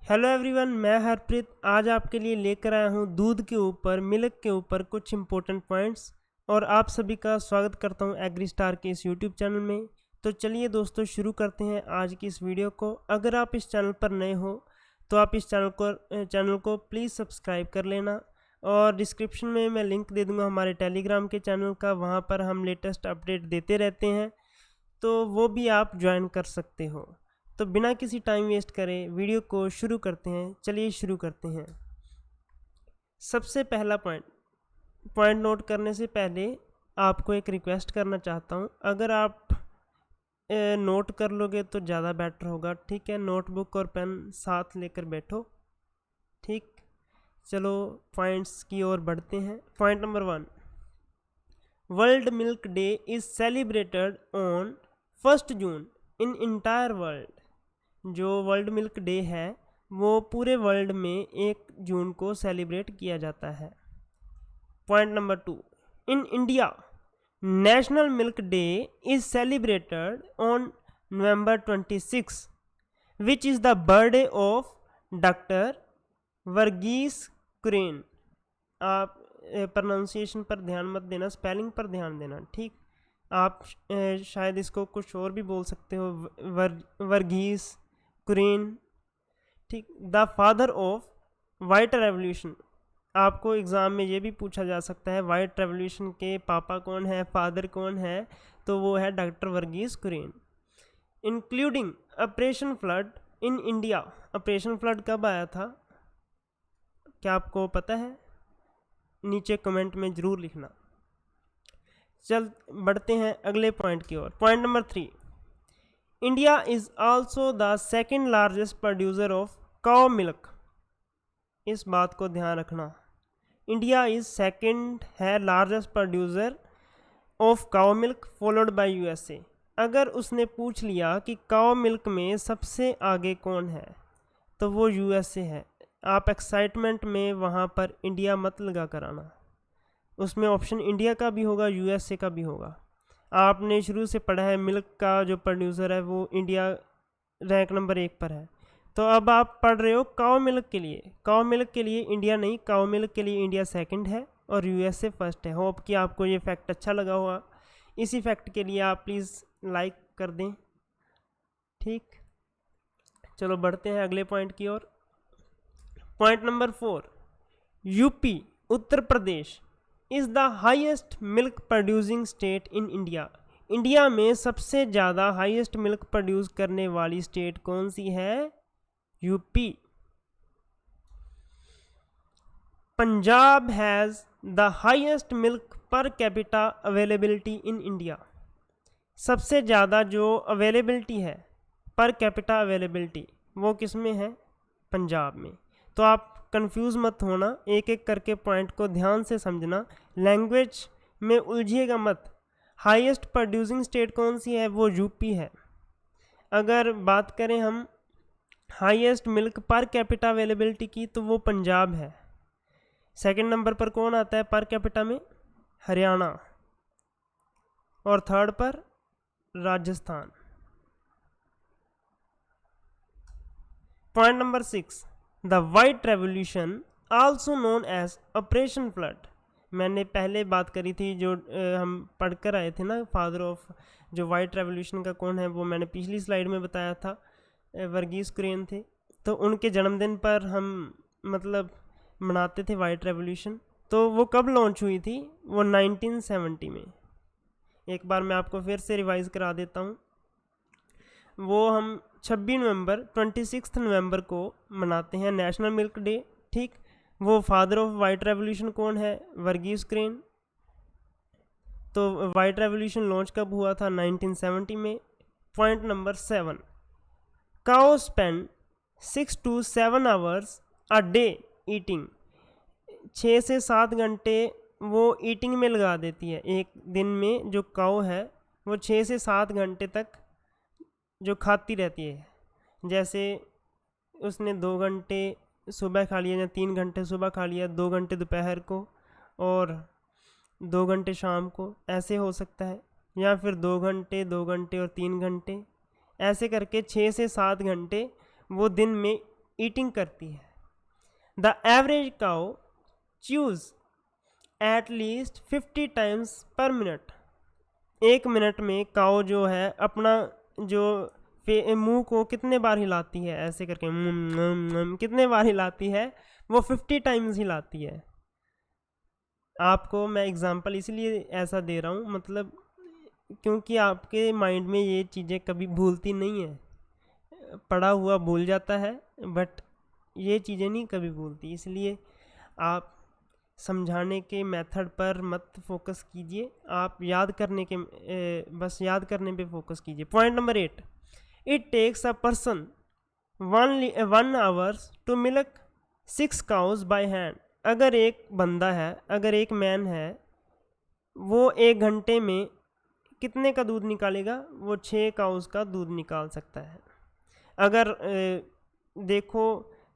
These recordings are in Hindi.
हेलो एवरीवन, मैं हरप्रीत आज आपके लिए लेकर आया हूँ दूध के ऊपर मिल्क के ऊपर कुछ इंपॉर्टेंट पॉइंट्स। और आप सभी का स्वागत करता हूँ एग्री स्टार के इस यूट्यूब चैनल में। तो चलिए दोस्तों शुरू करते हैं आज की इस वीडियो को। अगर आप इस चैनल पर नए हो तो आप इस चैनल को प्लीज़ सब्सक्राइब कर लेना। और डिस्क्रिप्शन में मैं लिंक दे दूँगा हमारे टेलीग्राम के चैनल का, वहाँ पर हम लेटेस्ट अपडेट देते रहते हैं, तो वो भी आप ज्वाइन कर सकते हो। तो बिना किसी टाइम वेस्ट करे वीडियो को शुरू करते हैं। चलिए शुरू करते हैं। सबसे पहला पॉइंट नोट करने से पहले आपको एक रिक्वेस्ट करना चाहता हूँ। अगर आप नोट कर लोगे तो ज़्यादा बेटर होगा, ठीक है। नोटबुक और पेन साथ लेकर बैठो, ठीक। चलो पॉइंट्स की ओर बढ़ते हैं। Point number 1, world milk day is celebrated on 1 June in entire world. जो वर्ल्ड मिल्क डे है वो पूरे वर्ल्ड में 1 जून को सेलिब्रेट किया जाता है। Point number 2, in India national milk day is celebrated on November 26 which is the birthday of doctor Verghese Kurien. आप प्रोनाउंसिएशन पर ध्यान मत देना, स्पेलिंग पर ध्यान देना, ठीक। आप शायद इसको कुछ और भी बोल सकते हो, वर्गीस कुरियन, ठीक। The father of white revolution. आपको एग्ज़ाम में ये भी पूछा जा सकता है वाइट रेवोल्यूशन के पापा कौन है, फादर कौन है, तो वो है doctor Verghese Kurien. Including operation flood in India. Operation flood कब आया था, क्या आपको पता है? नीचे कमेंट में ज़रूर लिखना। चल बढ़ते हैं अगले पॉइंट की ओर। Point number 3, India is also the second largest producer of cow milk. इस बात को ध्यान रखना, इंडिया इज़ सेकेंड है largest producer of cow milk followed by USA. अगर उसने पूछ लिया कि काउ मिल्क में सबसे आगे कौन है तो वो यूएसए है। आप एक्साइटमेंट में वहाँ पर इंडिया मत लगा कराना, उसमें ऑप्शन इंडिया का भी होगा, यूएसए का भी होगा। आपने शुरू से पढ़ा है मिल्क का जो प्रोड्यूसर है वो इंडिया रैंक नंबर 1 पर है। तो अब आप पढ़ रहे हो काउ मिल्क के लिए, काउ मिल्क के लिए इंडिया नहीं, काउ मिल्क के लिए इंडिया सेकंड है और यूएसए फर्स्ट है। होप कि आपको ये फैक्ट अच्छा लगा होगा। इसी फैक्ट के लिए आप प्लीज़ लाइक कर दें, ठीक। चलो बढ़ते हैं अगले पॉइंट की ओर। Point number 4, UP Uttar Pradesh is the highest milk producing state in India. India में सबसे ज़्यादा हाईएस्ट मिल्क प्रोड्यूस करने वाली स्टेट कौन सी है? UP. Punjab has the highest milk per capita availability in India. सबसे ज़्यादा जो अवेलेबिलिटी है, पर कैपिटा अवेलेबिलिटी, वो किस में है? पंजाब में। तो आप कंफ्यूज मत होना, एक एक करके पॉइंट को ध्यान से समझना, लैंग्वेज में उलझिएगा मत। हाईएस्ट प्रोड्यूसिंग स्टेट कौन सी है? वो यूपी है। अगर बात करें हम highest milk per capita availability की तो वो पंजाब है। सेकंड नंबर पर कौन आता है पर कैपिटा में? हरियाणा। और थर्ड पर Rajasthan. Point number 6, the white revolution also known as operation flood. मैंने पहले बात करी थी, जो हम पढ़कर आए थे ना, फादर ऑफ जो वाइट रेवोल्यूशन का कौन है, वो मैंने पिछली स्लाइड में बताया था, वर्गीस कुरियन थे। तो उनके जन्मदिन पर हम मतलब मनाते थे वाइट रेवोल्यूशन। तो वो कब लॉन्च हुई थी? वो 1970 में। एक बार मैं आपको फिर से रिवाइज करा देता हूँ। वो हम 26 नवंबर को मनाते हैं नेशनल मिल्क डे, ठीक। वो फादर ऑफ वाइट रेवोल्यूशन कौन है? वर्गीस कुरियन। तो वाइट रेवोल्यूशन लॉन्च कब हुआ था? 1970 में। Point number 7, cow spend 6 to 7 hours a day eating. 6 से 7 घंटे वो ईटिंग में लगा देती है। एक दिन में जो काउ है वो 6 से 7 घंटे तक जो खाती रहती है। जैसे उसने 2 घंटे सुबह खा लिया या 3 घंटे सुबह खा लिया, 2 घंटे दोपहर को और 2 घंटे शाम को, ऐसे हो सकता है। या फिर 2 घंटे 2 घंटे और 3 घंटे, ऐसे करके 6 से 7 घंटे वो दिन में ईटिंग करती है। The average cow choose at least 50 times पर मिनट। 1 मिनट में काउ जो है अपना जो मुंह को कितने बार हिलाती है, ऐसे करके कितने बार हिलाती है, वो 50 टाइम्स हिलाती है। आपको मैं एग्जांपल इसलिए ऐसा दे रहा हूँ, मतलब क्योंकि आपके माइंड में ये चीज़ें कभी भूलती नहीं है, पढ़ा हुआ भूल जाता है बट ये चीज़ें नहीं कभी भूलती। इसलिए आप समझाने के मेथड पर मत फोकस कीजिए, आप याद करने के बस याद करने पे फोकस कीजिए। Point number 8, it takes a person 1 hours to milk 6 cows by hand. अगर एक बंदा है, अगर एक मैन है, वो 1 घंटे में कितने का दूध निकालेगा? वो 6 काउज का दूध निकाल सकता है। अगर देखो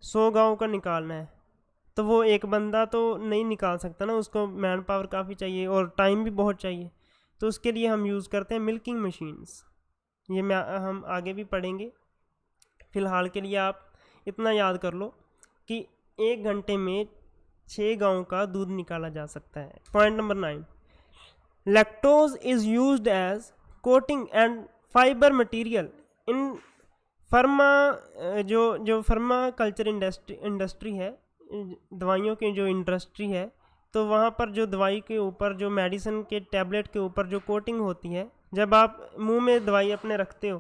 100 गाँव का निकालना है तो वो एक बंदा तो नहीं निकाल सकता ना, उसको मैन पावर काफ़ी चाहिए और टाइम भी बहुत चाहिए। तो उसके लिए हम यूज़ करते हैं मिल्किंग मशीन्स। ये हम आगे भी पढ़ेंगे। फ़िलहाल के लिए आप इतना याद कर लो कि 1 घंटे में 6 गाँव का दूध निकाला जा सकता है। Point number 9, lactose is used as coating and fibre material in जो फार्मा कल्चर इंडस्ट्री है, दवाइयों की जो इंडस्ट्री है, तो वहाँ पर जो दवाई के ऊपर, जो मेडिसिन के टैबलेट के ऊपर जो कोटिंग होती है, जब आप मुंह में दवाई अपने रखते हो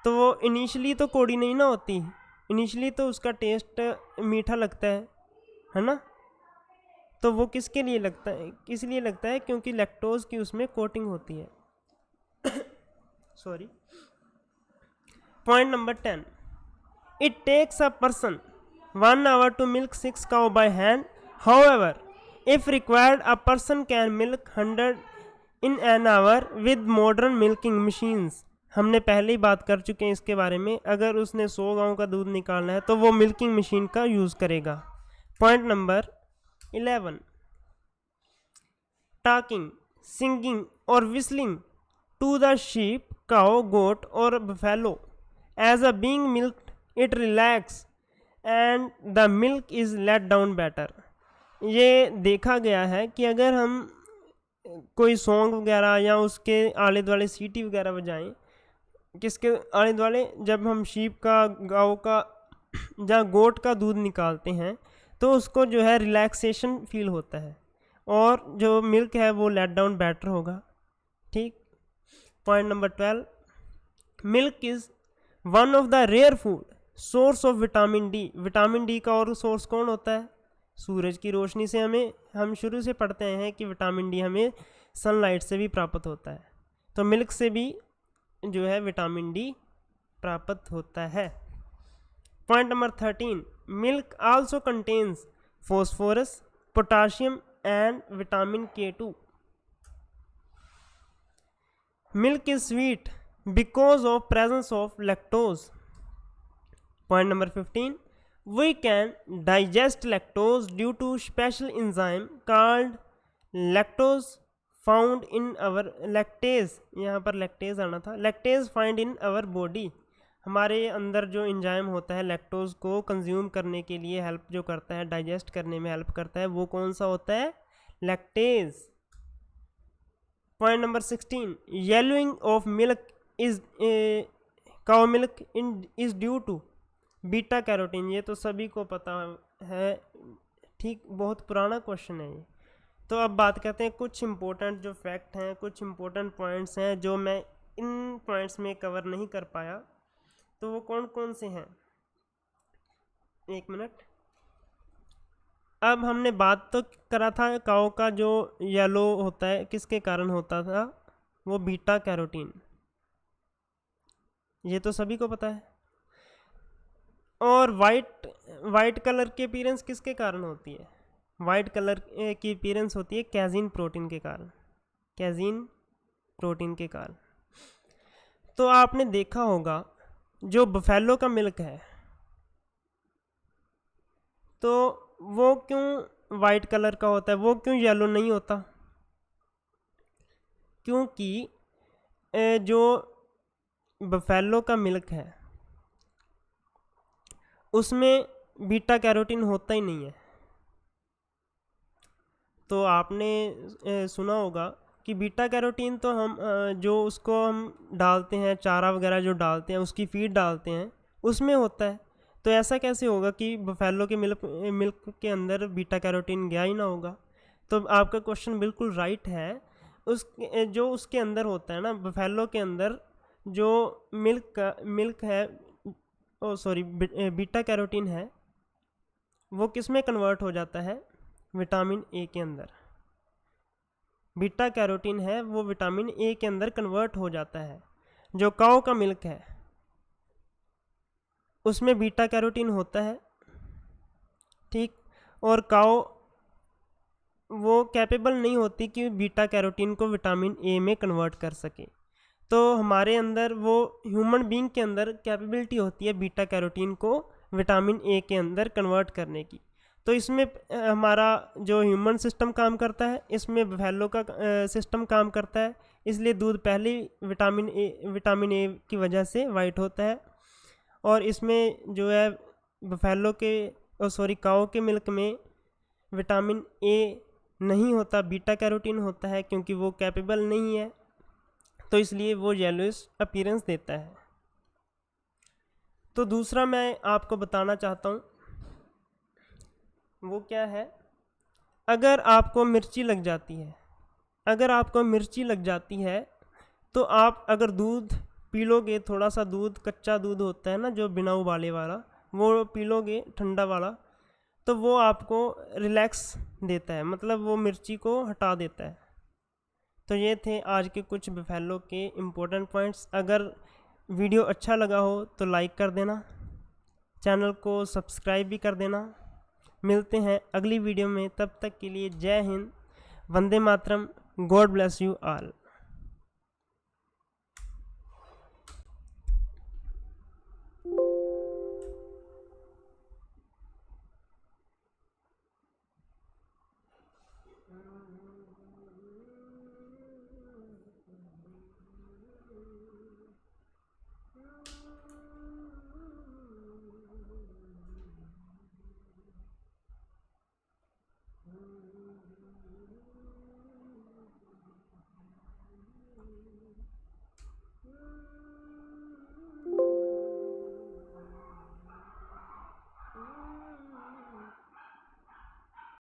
तो वो इनिशियली तो कौड़ी नहीं ना होती, इनिशियली तो उसका टेस्ट मीठा लगता है ना। तो वो किसके लिए लगता है? इसलिए लगता है क्योंकि लैक्टोज की उसमें कोटिंग होती है। Sorry. Point number 10, it takes a person 1 hour to milk 6 cow by hand. However, if required, a person can milk 100 in an hour with modern milking machines. हमने पहले ही बात कर चुके हैं इसके बारे में। अगर उसने 100 गाँव का दूध निकालना है तो वो मिल्किंग मशीन का यूज़ करेगा। पॉइंट नंबर 11, टॉकिंग, सिंगिंग और whistling to the sheep, cow, goat और buffalo as a being milked, it relax and the milk is let down better. ये देखा गया है कि अगर हम कोई सॉन्ग वगैरह या उसके आले दुआले सीटी वगैरह बजाएं, किसके आले दुआले, जब हम शीप का, गाँव का या गोट का दूध निकालते हैं तो उसको जो है रिलैक्सेशन फील होता है और जो मिल्क है वो लेट डाउन बेटर होगा। ठीक। Point number 12, milk is one of the rare food source of vitamin D. Vitamin D का और सोर्स कौन होता है? सूरज की रोशनी से। हम शुरू से पढ़ते हैं कि विटामिन डी हमें सनलाइट से भी प्राप्त होता है, तो मिल्क से भी जो है विटामिन डी प्राप्त होता है। Point number 13, milk also contains phosphorus, potassium and vitamin K2। Milk is sweet because of presence of lactose. Point number 15, we can digest lactose due to special enzyme called lactose found in our lactase, यहाँ पर lactase आना था, lactase find in our body। हमारे अंदर जो इंजाइम होता है लैक्टोज को कंज्यूम करने के लिए हेल्प जो करता है, डाइजेस्ट करने में हेल्प करता है, वो कौन सा होता है? Lactase. Point number 16, yellowing of milk is cow milk is due to beta carotene. ये तो सभी को पता है, ठीक, बहुत पुराना क्वेश्चन है ये। तो अब बात करते हैं कुछ इंपॉर्टेंट जो फैक्ट हैं, कुछ इंपॉर्टेंट पॉइंट्स हैं जो मैं इन पॉइंट्स में कवर नहीं कर पाया, तो वो कौन कौन से हैं? एक मिनट। अब हमने बात तो करा था काऊ का जो येलो होता है किसके कारण होता था, वो बीटा कैरोटीन, ये तो सभी को पता है। और वाइट कलर की अपीयरेंस किसके कारण होती है? वाइट कलर की अपीयरेंस होती है कैजीन प्रोटीन के कारण, कैजीन प्रोटीन के कारण। तो आपने देखा होगा जो बफेलो का मिल्क है तो वो क्यों वाइट कलर का होता है, वो क्यों येलो नहीं होता? क्योंकि जो बफेलो का मिल्क है उसमें बीटा कैरोटीन होता ही नहीं है। तो आपने सुना होगा कि बीटा कैरोटीन तो हम जो उसको हम डालते हैं, चारा वगैरह जो डालते हैं, उसकी फीड डालते हैं, उसमें होता है। तो ऐसा कैसे होगा कि बफेलो के मिल्क के अंदर बीटा कैरोटीन गया ही ना होगा? तो आपका क्वेश्चन बिल्कुल राइट है। जो उसके अंदर होता है ना, बफेलो के अंदर जो मिल्क है, ओ सॉरी, बीटा कैरोटीन है, वो किस में कन्वर्ट हो जाता है? विटामिन ए के अंदर। बीटा कैरोटीन है वो विटामिन ए के अंदर कन्वर्ट हो जाता है। जो काऊ का मिल्क है उसमें बीटा कैरोटीन होता है, ठीक। और काऊ वो कैपेबल नहीं होती कि बीटा कैरोटीन को विटामिन ए में कन्वर्ट कर सके। तो हमारे अंदर, वो ह्यूमन बीइंग के अंदर कैपेबिलिटी होती है बीटा कैरोटीन को विटामिन ए के अंदर कन्वर्ट करने की। तो इसमें हमारा जो ह्यूमन सिस्टम काम करता है, इसमें बफेलो का सिस्टम काम करता है। इसलिए दूध पहले विटामिन ए की वजह से वाइट होता है। और इसमें जो है बफेलो के काऊ के मिल्क में विटामिन ए नहीं होता, बीटा कैरोटीन होता है, क्योंकि वो कैपेबल नहीं है। तो इसलिए वो येलोइश अपीयरेंस देता है। तो दूसरा मैं आपको बताना चाहता हूँ, वो क्या है? अगर आपको मिर्ची लग जाती है, तो आप अगर दूध पी लोगे, थोड़ा सा दूध, कच्चा दूध होता है ना जो बिना उबाले वाला, वो पी लोगे ठंडा वाला, तो वो आपको रिलैक्स देता है, मतलब वो मिर्ची को हटा देता है। तो ये थे आज के कुछ बफेलो के इम्पोर्टेंट पॉइंट्स। अगर वीडियो अच्छा लगा हो तो लाइक कर देना, चैनल को सब्सक्राइब भी कर देना। मिलते हैं अगली वीडियो में, तब तक के लिए जय Hind, Vande Mataram, God bless you all.